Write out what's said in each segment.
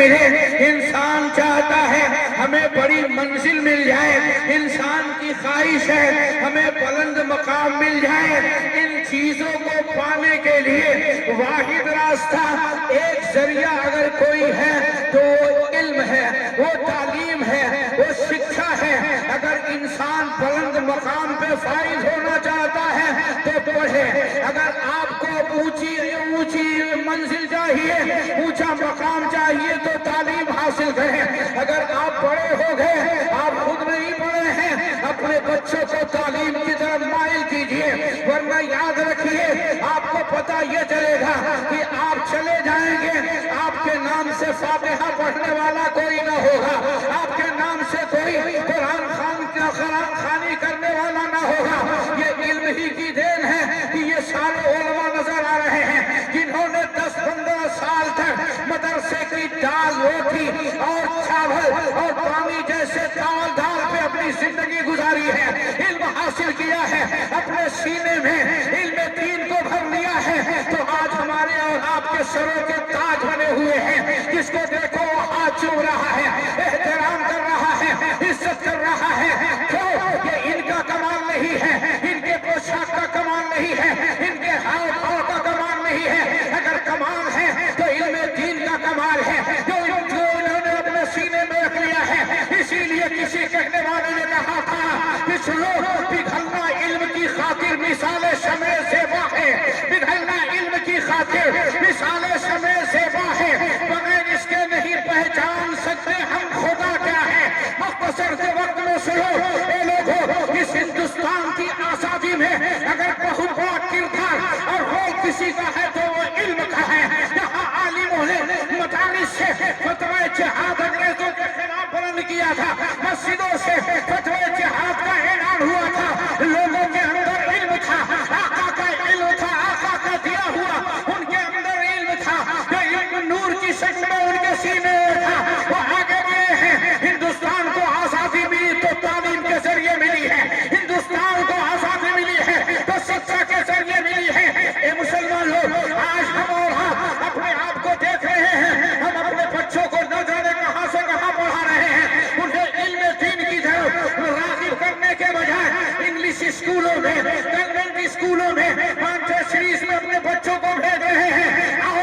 ملے، انسان چاہتا ہے ہمیں بڑی منزل مل جائے، انسان کی خواہش ہے ہمیں بلند مقام مل جائے۔ ان چیزوں کو پانے کے لیے واحد راستہ، ایک ذریعہ اگر کوئی ہے تو وہ علم ہے، وہ تعلیم ہے، وہ شکشا ہے۔ اگر انسان بلند مقام پہ فائز ہونا چاہتا ہے تو پڑھے۔ اگر آپ کو اونچی منزل چاہیے، اونچا مقام چاہیے تو تعلیم حاصل کریں۔ اگر آپ بڑے ہو گئے، آپ خود نہیں پڑھے ہیں، اپنے بچوں کو تعلیم کی طرف مائل کیجئے، ورنہ یاد رکھیے آپ کو پتہ یہ چلے گا کہ آپ چلے جائیں گے، آپ کے نام سے فاتحہ پڑھنے والا کوئی نہ ہوگا، آپ کے نام سے کوئی قرآن خوانی کرنے والا نہ ہوگا۔ یہ علم ہی کی دین ہے کہ یہ سارے علماء نظر آ رہے ہیں جنہوں نے 10-15 سال تک مدرسے کی دال روٹی اور چاول اور پانی جیسے دال پہ اپنی زندگی گزاری ہے، علم حاصل کیا ہے، اپنے سینے میں علم دین کو بھر لیا ہے، تو آج ہمارے اور آپ کے سروں کے تاج بنے ہوئے ہیں۔ جس کو دیکھو وہ ہاتھ چوم رہا ہے، احترام کر رہا ہے، عزت کر رہا ہے۔ کیوں؟ یہ ان کا کمال نہیں ہے، ان کے پوشاک کا کمال نہیں ہے، ان کے ہاؤ بھاؤ کا کمال نہیں ہے۔ اگر کمال ہے تو علم دین کا کمال ہے جو انہوں نے اپنے سینے میں رکھ لیا ہے۔ اسی لیے کسی کہنے والے نے کہا تھا کہ سنو، پگھلنا علم کی خاطر مثال شمع زیبا ہے، پگھلنا علم کی خاطر مثال شمع زیبا ہے، بغیر اس کے نہیں پہچان سکتے ہم خدا کیا ہے۔ مختصر سے وقت میں سنو اے لوگوں، اس ہندوستان کی آزادی میں اگر بہت بڑا کردار اور رول کسی کا ہے تو وہ علم کا ہے۔ یہاں عالموں نے مدارس سے فتوی جہاد انگریزوں کے خلاف بلند کیا تھا، مسجدوں سے فتوی جہاد کا اعلان ہوا تھا، لوگوں کے اندر علم تھا، آقا کا علم تھا، آقا کا دیا ہوا ان کے اندر علم تھا، جو علم نور کی شکل میں ان کے سینے تھا، وہ آگے بڑھے ہیں۔ ہندوستان کو آزادی ملی تو تعلیم کے ذریعے ملی ہے، ہندوستان کو آزادی ملی ہے تو شکشا کے ذریعے ملی ہے۔ اے مسلمان لوگ، آج ہم اور آپ اپنے آپ کو دیکھ رہے ہیں، ہم اپنے بچوں کو نہ جانے کہاں سے کہاں پڑھا رہے ہیں، انہیں علم دین کی طرف راغب کرنے کے بجائے انگلش اسکولوں میں، کنوینٹ اسکولوں میں، مانچسٹریز میں اپنے بچوں کو بھیج رہے ہیں۔ آؤ،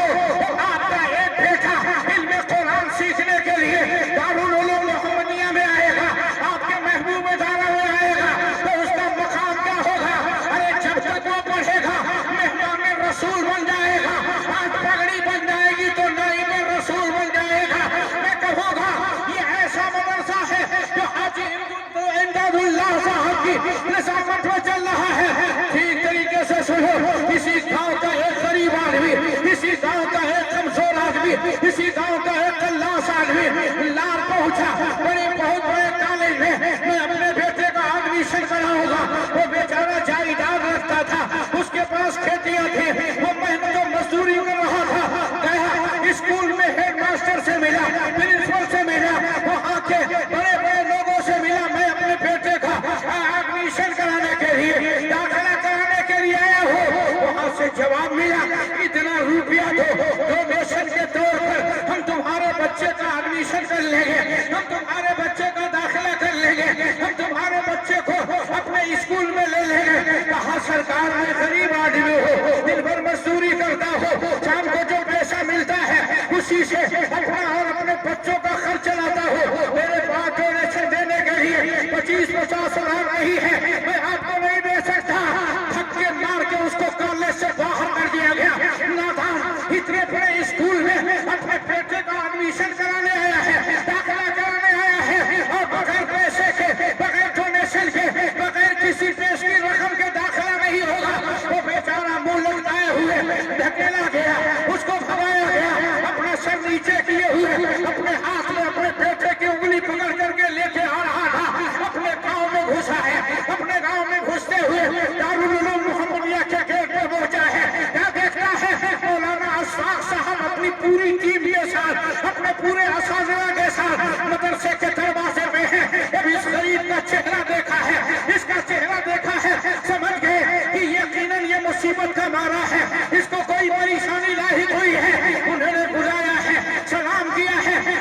آپ کا ایک بیٹا علم قرآن سیکھنے کے لیے دارالعلوم محمدیہ میں آئے گا، آپ کے محبوب ادارہ میں آئے گا، تو اس کا مقام کیا ہوگا؟ ارے جب تک وہ پڑھے گا مہمان رسول بن جائے گا، آج پگڑی بن جائے گی تو نائب رسول بن جائے گا۔ میں کہوں گا یہ ایسا مدرسہ ہے جو حاجی امداد اللہ صاحب کی نظامت میں چل رہا ہے۔ ٹھیک طریقے سے سنو، کسی گاؤں کا ایک غریب آدمی، کسی گاؤں کا ایک کمزور آدمی، کسی گاؤں کا ایک کلاس آدمی لار پہنچا بہت بڑے کالج میں، میں اپنے بیٹے کا ایڈمیشن کراؤں گا۔ وہ بیچارہ جائیداد رکھتا تھا، اس کے پاس کھیتیاں تھیں، وہ محنت و مزدوری کر رہا تھا، گیا اسکول میں ہیڈ ماسٹر سے ملا، پرنسپل سے ملا، وہاں کے بڑے بڑے لوگوں سے ملا، میں اپنے بیٹے کا ایڈمیشن کرانے کے لیے، داخلہ کرانے کے لیے آیا ہوں۔ وہاں سے جواب ملا، اتنا روپیہ دو، ڈونیشن کے طور پر ہم تمہارے بچے کا ایڈمیشن کر لیں گے، ہم تمہارے بچے کا داخلہ کر لیں گے، ہم تمہارے بچے کو اپنے اسکول میں لے لیں گے۔ کہا سرکار میں غریب آدمی ہو، دن بھر مزدوری کرتا ہو، شام کو جو پیسہ ملتا ہے اسی سے اپنا اور اپنے بچوں کا خرچ چلاتا ہو، میرے پاس ڈونیشن دینے کے لیے 25-50 ہزار نہیں ہے، میں آپ کو نہیں دے سکتا۔ دھکے مار کے اس کو کالج سے باہر کر دیا گیا۔ نادان اتنے بڑے اسکول میں اپنے بیٹے کا ایڈمیشن کرانے آیا ہے، داخلہ کرانے آیا ہے، اور بغیر پیسے کے، بغیر ڈونیشن کے، بغیر کسی پیش کی رقم کے داخلہ نہیں ہوگا۔ وہ بیچارہ منہ لٹکائے ہوئے دھکیلا گیا، اس کو بھگایا گیا، اپنا سر نیچے کیے ہوئے اپنے ہاتھ میں اپنے بیٹے کی انگلی پکڑ کر کے لے کے آ رہا تھا، اپنے گاؤں میں گھسا ہے، اپنے گاؤں میں گھستے ہوئے دارالعلوم محمدیہ کے گیٹ پہ پہنچا ہے۔ کیا دیکھتا ہے؟ مولانا اشفاق صاحب اپنی پوری ٹیم کے ساتھ، اپنے پورے اساتذہ کے ساتھ مدرسے کے دروازے پہ ہیں۔ جب اس غریب کا چہرہ دیکھا ہے، اس کا چہرہ دیکھا ہے، سمجھ گئے کہ یقیناً یہ مصیبت کا مارا ہے، اس کو کوئی پریشانی لاحق ہوئی ہے۔ انہوں نے بلایا ہے، سلام کیا ہے،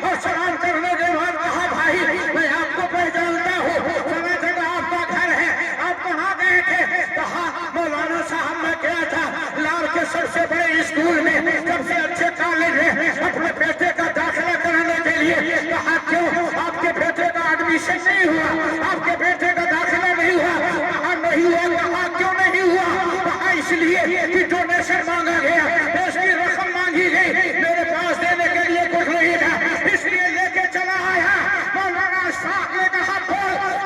اسکول میں، سب سے اچھے کالج میں اپنے بیٹے کا داخلہ کرانے کے لیے کہا کیوں آپ کے بیٹے کا ایڈمیشن نہیں ہوا، آپ کے بیٹے کا داخلہ نہیں ہوا؟ کہا نہیں ہوا۔ کہا کیوں نہیں ہوا؟ کہا اس لیے کہ ڈونیشن مانگا گیا، اس کی رقم مانگی گئی، میرے پاس دینے کے لیے کچھ نہیں تھا، اس لیے لے کے چلا آیا۔ مولانا اشفاق نے کہا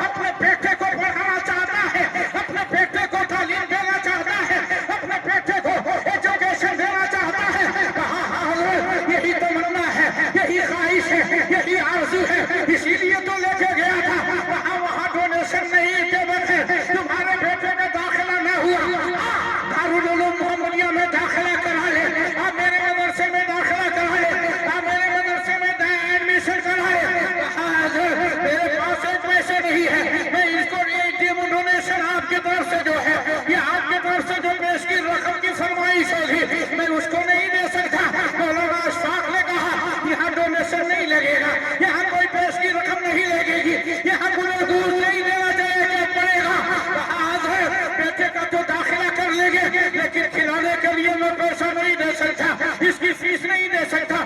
اپنے بیٹے کو پڑھانا چاہتا ہے، اپنے بیٹے کو تعلیم دینا چاہتا ہے، اپنے بیٹے کو ایجوکیشن دینا چاہتا ہے۔ کہا ہاں یہی تمنا ہے، یہی خواہش ہے، یہی آرزو ہے، اسی لیے تو لے کے گیا تھا۔ کہا وہاں ڈونیشن نہیں کے بغیر تمہارے بیٹے کا داخلہ نہ ہوا، دارالعلوم محمدیہ میں داخلہ کرا لے، آپ میرے مدرسے میں داخلہ کرا لے، آپ میرے مدرسے میں ایڈمیشن کرا لے۔ کہا حضرت میرے پاس ایک پیسے نہیں ہے، میں اس کو یہ ڈونیشن آپ کی طرف سے جو ہے، یہ آپ کی طرف سے جو پیش کی رقم کی فرمائش ہوگی، میں اس کو نہیں دے سکتا۔ مولانا اشفاق نے کہا یہاں ڈونیشن نہیں لگے گا، یہاں کوئی پیش کی رقم نہیں لگے گی، یہاں کوئی دودھ نہیں دینا پڑے گا۔ کہا حضرت بیٹے کا تو داخلہ کر لیں گے، لیکن کھلانے کے لیے میں پیسہ نہیں دے سکتا، اس کی فیس نہیں دے سکتا۔